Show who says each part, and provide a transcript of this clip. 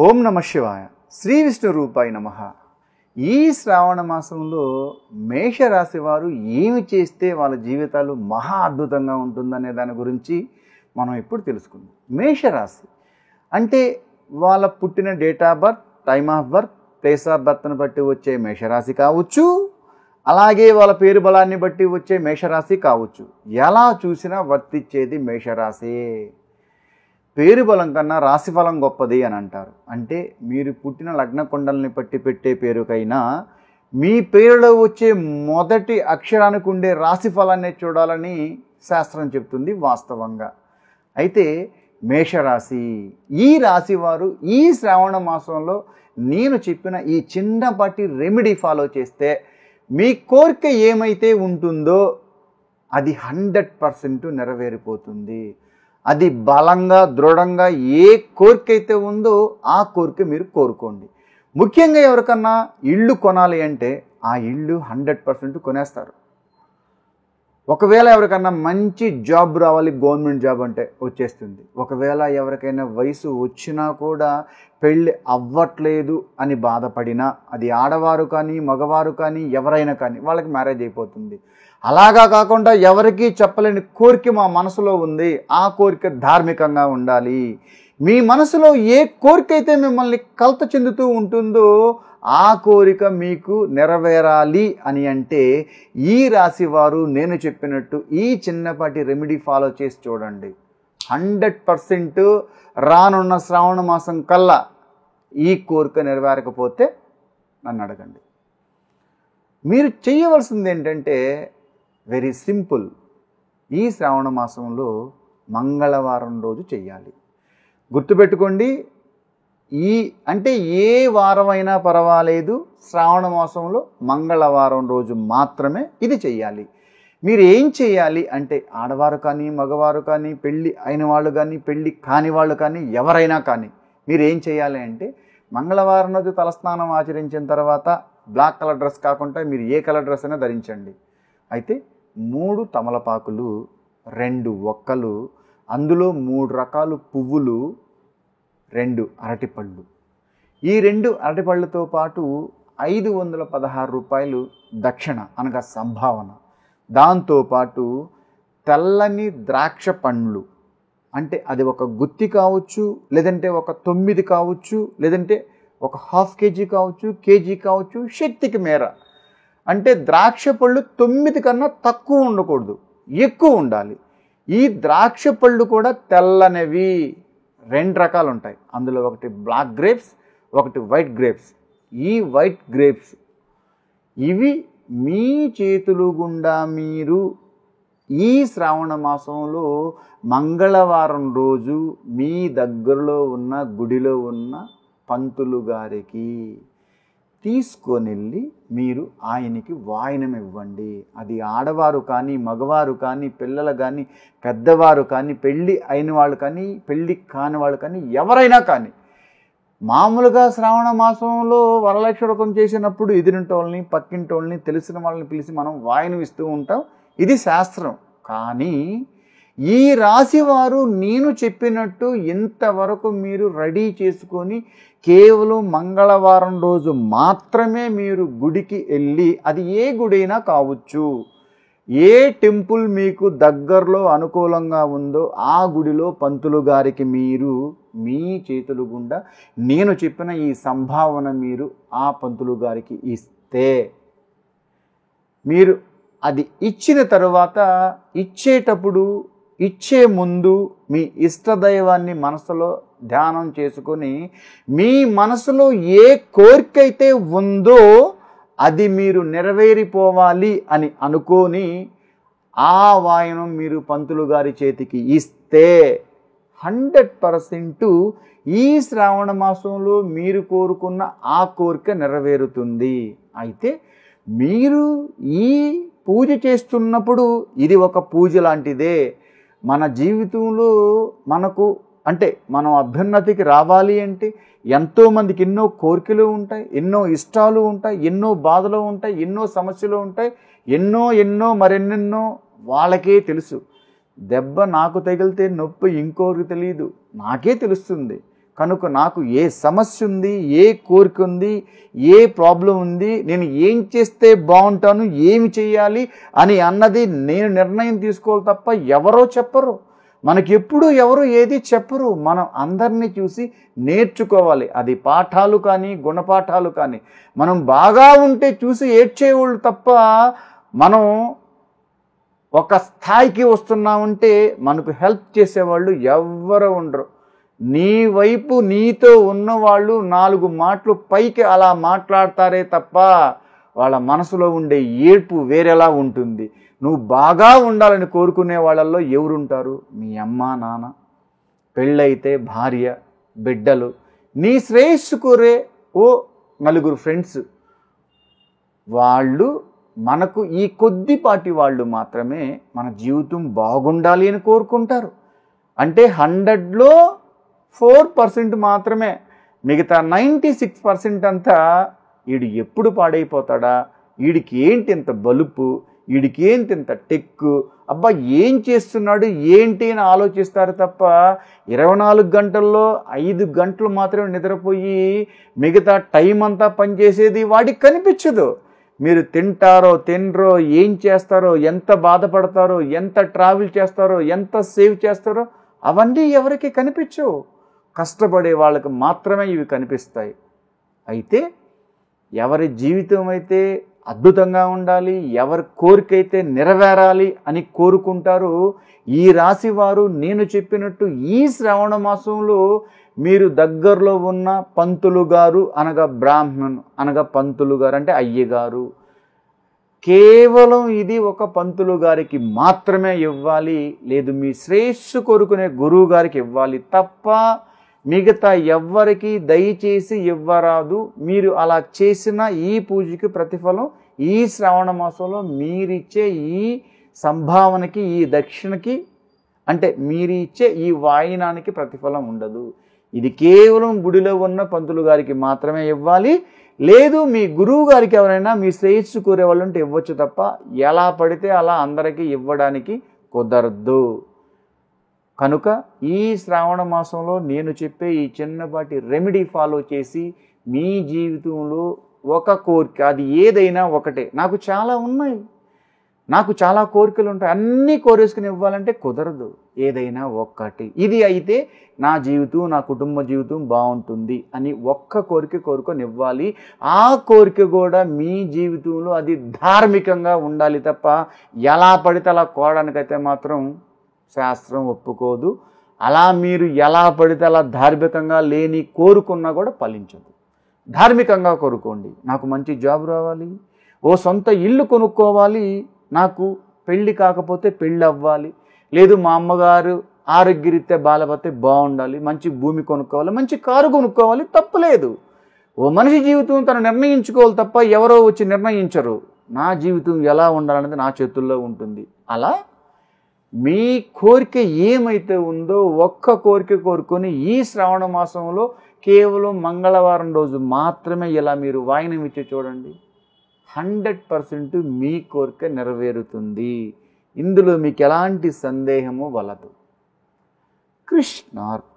Speaker 1: ఓం నమ శివాయ. శ్రీ విష్ణు రూపాయ నమః. ఈ శ్రావణ మాసంలో మేషరాశి వారు ఏమి చేస్తే వాళ్ళ జీవితాలు మహా అద్భుతంగా ఉంటుందనే దాని గురించి మనం ఇప్పుడు తెలుసుకుందాం. మేషరాశి అంటే వాళ్ళ పుట్టిన date of birth, time of birth, place of బర్త్ను బట్టి వచ్చే మేషరాశి కావచ్చు, అలాగే వాళ్ళ పేరు బలాన్ని బట్టి వచ్చే మేషరాశి కావచ్చు. ఎలా చూసినా వర్తించేది మేషరాశి. పేరు బలం కన్నా రాశి ఫలం గొప్పది అని అంటారు. అంటే మీరు పుట్టిన లగ్న కుండల్ని బట్టి పెట్టే పేరుకైనా మీ పేరులో వచ్చే మొదటి అక్షరానికి ఉండే రాశి ఫలాన్ని చూడాలని శాస్త్రం చెప్తుంది వాస్తవంగా. అయితే మేషరాశి, ఈ రాశి వారు ఈ శ్రావణ మాసంలో నేను చెప్పిన ఈ చిన్నపాటి రెమెడీ ఫాలో చేస్తే మీ కోరిక ఏమైతే ఉంటుందో అది 100% నెరవేరిపోతుంది. అది బలంగా దృఢంగా ఏ కోరిక అయితే ఉందో ఆ కోరిక మీరు కోరుకోండి. ముఖ్యంగా ఎవరికన్నా ఇల్లు కొనాలి అంటే ఆ ఇల్లు 100% కొనేస్తారు. ఒకవేళ ఎవరికన్నా మంచి జాబ్ రావాలి, గవర్నమెంట్ జాబ్ అంటే వచ్చేస్తుంది. ఒకవేళ ఎవరికైనా వయసు వచ్చినా కూడా పెళ్ళి అవ్వట్లేదు అని బాధపడినా, అది ఆడవారు కానీ మగవారు కానీ ఎవరైనా కానీ వాళ్ళకి మ్యారేజ్ అయిపోతుంది. అలాగా కాకుండా ఎవరికీ చెప్పలేని కోరిక మా మనసులో ఉంది, ఆ కోరిక ధార్మికంగా ఉండాలి. మీ మనసులో ఏ కోరిక అయితే మిమ్మల్ని కలత చెందుతూ ఉంటుందో ఆ కోరిక మీకు నెరవేరాలి అని అంటే ఈ రాశి వారు నేను చెప్పినట్టు ఈ చిన్నపాటి రెమెడీ ఫాలో చేసి చూడండి. 100% రానున్న శ్రావణ మాసం కల్లా ఈ కోరిక నెరవేరకపోతే నన్ను అడగండి. మీరు చేయవలసింది ఏంటంటే వెరీ సింపుల్. ఈ శ్రావణ మాసంలో మంగళవారం రోజు చెయ్యాలి. గుర్తుపెట్టుకోండి, అంటే ఏ వారమైనా పర్వాలేదు, శ్రావణ మాసంలో మంగళవారం రోజు మాత్రమే ఇది చెయ్యాలి. మీరు ఏం చేయాలి అంటే ఆడవారు కానీ మగవారు కానీ పెళ్ళి అయిన వాళ్ళు కానీ పెళ్ళి కాని వాళ్ళు కానీ ఎవరైనా కానీ మీరు ఏం చేయాలి అంటే మంగళవారం రోజు తలస్నానం ఆచరించిన తర్వాత బ్లాక్ కలర్ డ్రెస్ కాకుండా మీరు ఏ కలర్ డ్రెస్ అయినా ధరించండి. అయితే 3 తమలపాకులు, 2 ఒక్కలు, అందులో 3 రకాల పువ్వులు, 2 అరటిపళ్ళు. ఈ 2 అరటిపళ్ళతో పాటు 516 రూపాయలు దక్షిణ అనగా సంభావన. దాంతోపాటు తెల్లని ద్రాక్ష పండ్లు, అంటే అది ఒక గుత్తి కావచ్చు, లేదంటే ఒక 9 కావచ్చు, లేదంటే ఒక ½ కేజీ కావచ్చు, కేజీ కావచ్చు, శక్తికి మేర. అంటే ద్రాక్ష పళ్ళు 9 కన్నా తక్కువ ఉండకూడదు, ఎక్కువ ఉండాలి. ఈ ద్రాక్ష పళ్ళు కూడా తెల్లనివి 2 రకాలు ఉంటాయి. అందులో ఒకటి బ్లాక్ గ్రేప్స్, ఒకటి వైట్ గ్రేప్స్. ఈ వైట్ గ్రేప్స్ ఇవి మీ చేతులు గుండా మీరు ఈ శ్రావణ మాసంలో మంగళవారం రోజు మీ దగ్గరలో ఉన్న గుడిలో ఉన్న పంతులు గారికి తీసుకొని వెళ్ళి మీరు ఆయనకి వాయనం ఇవ్వండి. అది ఆడవారు కానీ మగవారు కానీ పిల్లలు కానీ పెద్దవారు కానీ పెళ్ళి అయిన వాళ్ళు కానీ పెళ్ళి కాని వాళ్ళు కానీ ఎవరైనా కానీ. మామూలుగా శ్రావణ మాసంలో వరలక్ష్మి వ్రతం చేసినప్పుడు ఎదురింటోళ్ళని పక్కింటోళ్ళని తెలిసిన వాళ్ళని పిలిచి మనం వాయనం ఇస్తూ ఉంటాం, ఇది శాస్త్రం. కానీ ఈ రాశి వారు నేను చెప్పినట్టు ఇంతవరకు మీరు రెడీ చేసుకొని కేవలం మంగళవారం రోజు మాత్రమే మీరు గుడికి వెళ్ళి, అది ఏ గుడైనా కావచ్చు, ఏ టెంపుల్ మీకు దగ్గరలో అనుకూలంగా ఉందో ఆ గుడిలో పంతులు గారికి మీరు మీ చేతులు గుండా నేను చెప్పిన ఈ సంభావన మీరు ఆ పంతులు గారికి ఇస్తే, మీరు అది ఇచ్చిన తరువాత ఇచ్చేటప్పుడు ఇచ్చే ముందు మీ ఇష్టదైవాన్ని మనసులో ధ్యానం చేసుకొని మీ మనసులో ఏ కోరిక అయితే ఉందో అది మీరు నెరవేరిపోవాలి అని అనుకొని ఆ వాయనం మీరు పంతులు గారి చేతికి ఇస్తే 100% ఈ శ్రావణ మాసంలో మీరు కోరుకున్న ఆ కోరిక నెరవేరుతుంది. అయితే మీరు ఈ పూజ చేస్తున్నప్పుడు ఇది ఒక పూజ లాంటిదే. మన జీవితంలో మనకు అంటే మనం అభ్యున్నతికి రావాలి అంటే ఎంతోమందికి ఎన్నో కోరికలు ఉంటాయి, ఎన్నో ఇష్టాలు ఉంటాయి, ఎన్నో బాధలు ఉంటాయి, ఎన్నో సమస్యలు ఉంటాయి, ఎన్నో మరెన్నెన్నో వాళ్ళకే తెలుసు. దెబ్బ నాకు తగిలితే నొప్పి ఇంకోరికి తెలియదు, నాకే తెలుస్తుంది. కనుక నాకు ఏ సమస్య ఉంది, ఏ కోరిక ఉంది, ఏ ప్రాబ్లం ఉంది, నేను ఏం చేస్తే బాగుంటాను, ఏమి చేయాలి అని అన్నది నేను నిర్ణయం తీసుకోవాలి తప్ప ఎవరో చెప్పరు. మనకెప్పుడు ఎవరు ఏది చెప్పరు. మనం అందరినీ చూసి నేర్చుకోవాలి. అది పాఠాలు కానీ గుణపాఠాలు కానీ. మనం బాగా ఉంటే చూసి ఏడ్చేవాళ్ళు తప్ప మనం ఒక స్థాయికి వస్తున్నామంటే మనకు హెల్ప్ చేసేవాళ్ళు ఎవ్వరూ ఉండరు. నీ వైపు నీతో ఉన్నవాళ్ళు 4 మాటలు పైకి అలా మాట్లాడతారే తప్ప వాళ్ళ మనసులో ఉండే ఏడ్పు వేరేలా ఉంటుంది. నువ్వు బాగా ఉండాలని కోరుకునే వాళ్ళల్లో ఎవరుంటారు? మీ అమ్మ నాన్న, పెళ్ళైతే భార్య, బిడ్డలు, నీ శ్రేయస్సు కోరే ఓ 4 ఫ్రెండ్స్. వాళ్ళు మనకు ఈ కొద్దిపాటి వాళ్ళు మాత్రమే మన జీవితం బాగుండాలి అని కోరుకుంటారు. అంటే 100లో 4% మాత్రమే. మిగతా 96% అంతా వీడు ఎప్పుడు పాడైపోతాడా, వీడికి ఏంటి ఇంత బలుపు, వీడికి ఏంటి ఇంత టెక్కు, అబ్బా ఏం చేస్తున్నాడు ఏంటి అని ఆలోచిస్తారు తప్ప 24 గంటల్లో 5 గంటలు మాత్రమే నిద్రపోయి మిగతా టైం అంతా పనిచేసేది వాడికి కనిపించదు. మీరు తింటారో తినరో, ఏం చేస్తారో, ఎంత బాధపడతారో, ఎంత ట్రావెల్ చేస్తారో, ఎంత సేవ్ చేస్తారో అవన్నీ ఎవరికి కనిపించవు. కష్టపడే వాళ్ళకి మాత్రమే ఇవి కనిపిస్తాయి. అయితే ఎవరి జీవితం అయితే అద్భుతంగా ఉండాలి, ఎవరి కోరిక అయితే నెరవేరాలి అని కోరుకుంటారు ఈ రాశి వారు, నేను చెప్పినట్టు ఈ శ్రావణ మాసంలో మీరు దగ్గరలో ఉన్న పంతులు గారు అనగా బ్రాహ్మణ్ అనగా పంతులు గారు అంటే అయ్యగారు, కేవలం ఇది ఒక పంతులు గారికి మాత్రమే ఇవ్వాలి, లేదు మీ శ్రేయస్సు కోరుకునే గురువు గారికి ఇవ్వాలి తప్ప మిగతా ఎవ్వరికి దయచేసి ఇవ్వరాదు. మీరు అలా చేసిన ఈ పూజకి ప్రతిఫలం ఈ శ్రావణ మాసంలో మీరిచ్చే ఈ సంభావనకి, ఈ దక్షిణకి, అంటే మీరు ఇచ్చే ఈ వాయినానికి ప్రతిఫలం ఉండదు. ఇది కేవలం గుడిలో ఉన్న పంతులు గారికి మాత్రమే ఇవ్వాలి. లేదు మీ గురువు గారికి ఎవరైనా మీ శ్రేయస్సు కోరేవాళ్ళు ఉంటే ఇవ్వచ్చు తప్ప ఎలా పడితే అలా అందరికీ ఇవ్వడానికి కుదరదు. కనుక ఈ శ్రావణ మాసంలో నేను చెప్పే ఈ చిన్నపాటి రెమెడీ ఫాలో చేసి మీ జీవితంలో ఒక కోరిక, అది ఏదైనా ఒకటే. నాకు చాలా ఉన్నాయి, నాకు చాలా కోరికలు ఉంటాయి, అన్నీ కోరేసుకుని ఇవ్వాలంటే కుదరదు. ఏదైనా ఒక్కటి, ఇది అయితే నా జీవితం, నా కుటుంబ జీవితం బాగుంటుంది అని ఒక్క కోరిక కోరుకొని ఇవ్వాలి. ఆ కోరిక కూడా మీ జీవితంలో అది ధార్మికంగా ఉండాలి తప్ప ఎలా పడితే అలా కోరడానికైతే మాత్రం శాస్త్రం ఒప్పుకోదు. అలా మీరు ఎలా పడితే అలా ధార్మికంగా లేని కోరుకున్నా కూడా ఫలించదు. ధార్మికంగా కోరుకోండి. నాకు మంచి జాబ్ రావాలి, ఓ సొంత ఇల్లు కొనుక్కోవాలి, నాకు పెళ్ళి కాకపోతే పెళ్ళి అవ్వాలి, లేదు మా అమ్మగారు ఆరోగ్యరీత్యా బాధపడితే బాగుండాలి, మంచి భూమి కొనుక్కోవాలి, మంచి కారు కొనుక్కోవాలి, తప్పులేదు. ఓ మనిషి జీవితం తను నిర్ణయించుకోవాలి తప్ప ఎవరో వచ్చి నిర్ణయించరు. నా జీవితం ఎలా ఉండాలనేది నా చేతుల్లో ఉంటుంది. అలా మీ కోరిక ఏమైతే ఉందో ఒక్క కోరిక కోరుకొని ఈ శ్రావణ మాసంలో కేవలం మంగళవారం రోజు మాత్రమే ఇలా మీరు వాయినం ఇచ్చి చూడండి, 100% మీ కోరిక నెరవేరుతుంది. ఇందులో మీకు ఎలాంటి సందేహము వలదు. కృష్ణార్పణ.